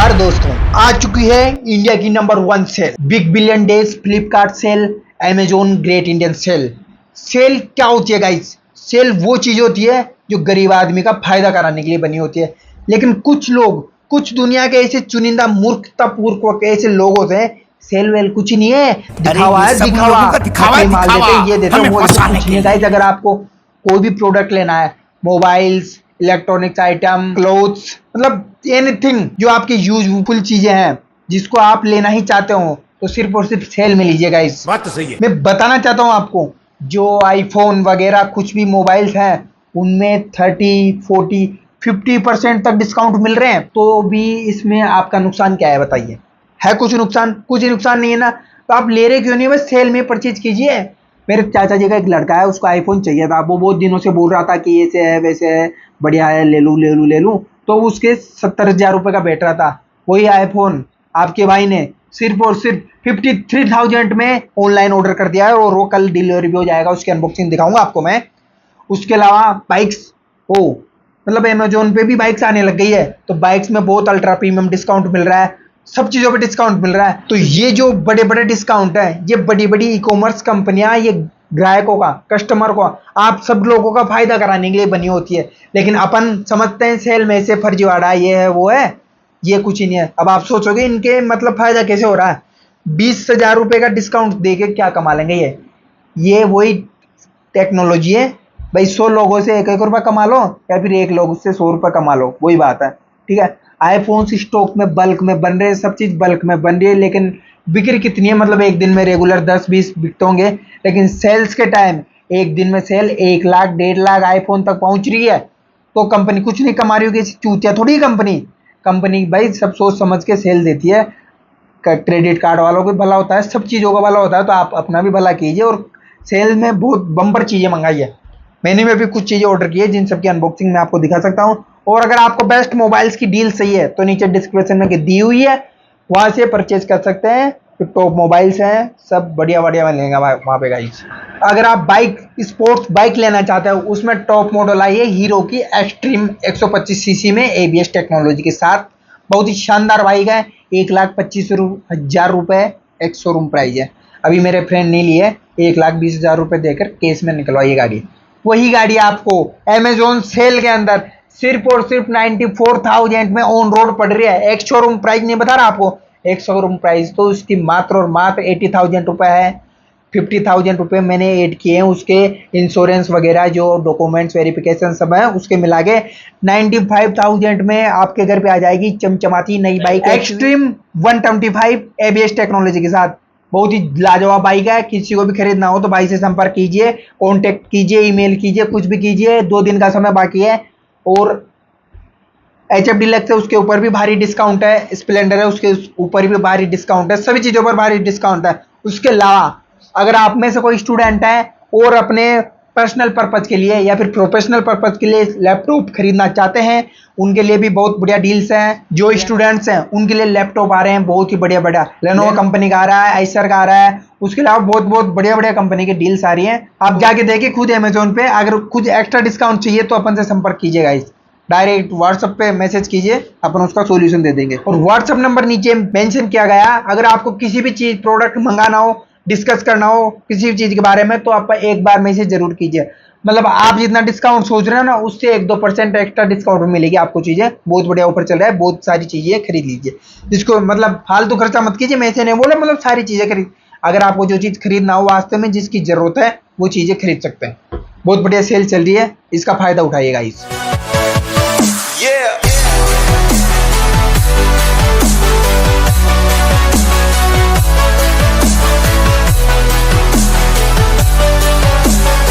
नमस्कार दोस्तों, आ चुकी है इंडिया की number 1 sale, big billion days Flipkart sale, Amazon great Indian sale. Sale क्या होती है गाइस? सेल वो चीज होती है जो गरीब आदमी का फायदा कराने के लिए बनी होती है। लेकिन कुछ लोग, कुछ दुनिया के ऐसे चुनिंदा मूर्खतापूर्वक ऐसे लोग होते हैं, सेल वेल कुछ नहीं है, दिखावा है, दिखावा माल देते हैं, ये देते हैं, वो कुछ नहीं है गाइस। अगर आपको कोई भी प्रोडक्ट लेना है, मोबाइल्स, इलेक्ट्रॉनिक्स आइटम, क्लोथ्स, मतलब एनीथिंग जो आपकी यूजफुल चीजें हैं जिसको आप लेना ही चाहते हो, तो सिर्फ और सिर्फ सेल में लीजिएगा। इस बात तो सही है। मैं बताना चाहता हूँ आपको, जो आईफोन वगैरह कुछ भी मोबाइल्स हैं उनमें 30, 40, 50% तक डिस्काउंट मिल रहे हैं, तो भी इसमें आपका नुकसान क्या है बताइए? है कुछ नुकसान? कुछ नुकसान नहीं है ना, तो आप ले रहे क्यों नहीं? बस सेल में परचेज कीजिए। मेरे चाचा जी का एक लड़का है, उसको आईफोन चाहिए था, वो बहुत दिनों से बोल रहा था कि ऐसे है वैसे है, बढ़िया है, ले लूँ ले लूँ ले लूँ। तो उसके 70,000 रुपये का बैठ रहा था। वही आईफोन आपके भाई ने सिर्फ और सिर्फ 53,000 में ऑनलाइन ऑर्डर कर दिया है, और वो कल डिलीवरी भी हो जाएगा। उसकी अनबॉक्सिंग दिखाऊंगा आपको मैं। उसके अलावा बाइक्स, ओ मतलब अमेजोन पे भी बाइक्स आने लग गई है, तो बाइक्स में बहुत अल्ट्रा प्रीमियम डिस्काउंट मिल रहा है, सब चीजों पे डिस्काउंट मिल रहा है। तो ये जो बड़े बड़े डिस्काउंट है, ये बड़ी बड़ी ई कॉमर्स कंपनियां ये ग्राहकों का, कस्टमर को, आप सब लोगों का फायदा कराने के लिए बनी होती है। लेकिन अपन समझते हैं सेल में से फर्जीवाड़ा ये है वो है, ये कुछ ही नहीं है। अब आप सोचोगे इनके मतलब फायदा कैसे हो रहा है? 20,000 रुपए का डिस्काउंट देके क्या कमा लेंगे ये वही टेक्नोलॉजी है भाई। 100 लोगों से 1-1 रुपया कमा लो, या फिर 1 लोग से 100 रुपया कमा लो, वही बात है। ठीक है, आईफोन स्टॉक में बल्क में बन रहे हैं, सब चीज बल्क में बन रही है, लेकिन बिक्री कितनी है? मतलब एक दिन में रेगुलर 10-20 बिकते होंगे, लेकिन सेल्स के टाइम एक दिन में सेल 1 लाख 1.5 लाख आईफोन तक पहुंच रही है। तो कंपनी कुछ नहीं कमा रही होगी, चूतिया थोड़ी कंपनी भाई सब सोच समझ के सेल देती है। क्रेडिट कार्ड वालों को भला होता है, सब चीज़ों का भला होता है, तो आप अपना भी भला कीजिए और सेल में बहुत बम्पर चीज़ें मंगाइए। मैंने भी कुछ चीज़ें ऑर्डर की है जिन सबकी अनबॉक्सिंग मैं आपको दिखा सकता हूँ। और अगर आपको बेस्ट मोबाइल्स की डील चाहिए तो नीचे डिस्क्रिप्शन में दी हुई है, वहाँ से परचेज कर सकते हैं। तो टॉप मोबाइल्स हैं, सब बढ़िया बढ़िया मिलेंगे वहाँ पे गाइस। अगर आप बाइक, स्पोर्ट्स बाइक लेना चाहते हो, उसमें टॉप मॉडल आई है हीरो की एक्सट्रीम 125 सीसी में ABS टेक्नोलॉजी के साथ। बहुत ही शानदार बाइक है, 1,25,000 रुपये एक शोरूम प्राइस है। अभी मेरे फ्रेंड ने लिए 1,20,000 रुपये देकर केस में निकलवाई गाड़ी। वही गाड़ी आपको अमेजोन सेल के अंदर सिर्फ और सिर्फ 94,000 में ऑन रोड पड़ रही है। एक शोरूम प्राइस नहीं बता रहा आपको, एक शोरूम प्राइस तो उसकी मात्र और मात्र 80,000 रुपये है। 50,000 रुपये मैंने ऐड किए हैं, उसके इंश्योरेंस वगैरह जो डॉक्यूमेंट्स वेरिफिकेशन सब है उसके मिला के 95,000 में आपके घर पे आ जाएगी चमचमाती नई बाइक एक्सट्रीम 125 ABS टेक्नोलॉजी के साथ। बहुत ही लाजवाब बाइक है। किसी को भी खरीदना हो तो भाई से संपर्क कीजिए, कॉन्टेक्ट कीजिए, ईमेल कीजिए, कुछ भी कीजिए। 2 दिन का समय बाकी है। और HF डीलक्स है, उसके ऊपर भी भारी डिस्काउंट है। स्प्लेंडर है, उसके ऊपर भी भारी डिस्काउंट है। सभी चीज़ों पर भारी डिस्काउंट है। उसके अलावा अगर आप में से कोई स्टूडेंट है और अपने पर्सनल पर्पज के लिए या फिर प्रोफेशनल पर्पज के लिए लैपटॉप खरीदना चाहते हैं, उनके लिए भी बहुत बढ़िया डील्स हैं। जो स्टूडेंट्स हैं उनके लिए लैपटॉप आ रहे हैं बहुत ही बढ़िया बढ़िया। लेनोवो कंपनी का आ रहा है, एसर का आ रहा है। उसके अलावा बहुत बहुत बढ़िया बढ़िया कंपनी की डील्स आ रही हैं। आप जाके देखिए खुद अमेजोन पे। अगर कुछ एक्स्ट्रा डिस्काउंट चाहिए तो अपन से संपर्क कीजिएगा। इस डायरेक्ट व्हाट्सएप पे मैसेज कीजिए, अपन उसका सॉल्यूशन दे देंगे। और व्हाट्सएप नंबर नीचे मेंशन किया गया। अगर आपको किसी भी चीज प्रोडक्ट मंगाना हो, डिस्कस करना हो किसी भी चीज के बारे में, तो आप एक बार मैसेज जरूर कीजिए। मतलब आप जितना डिस्काउंट सोच रहे हैं ना, उससे 1-2% एक्स्ट्रा डिस्काउंट में मिलेगी आपको चीजें। बहुत बढ़िया ऑफर चल रहा है, बहुत सारी चीजें खरीद लीजिए। जिसको मतलब फालतू खर्चा मत कीजिए, मैं ऐसे नहीं बोला, मतलब सारी चीजें खरीद। अगर आपको जो चीज खरीदना हो वास्तव में जिसकी जरूरत है, वो चीजें खरीद सकते हैं। बहुत बढ़िया सेल चल रही है, इसका फायदा उठाइएगा। इस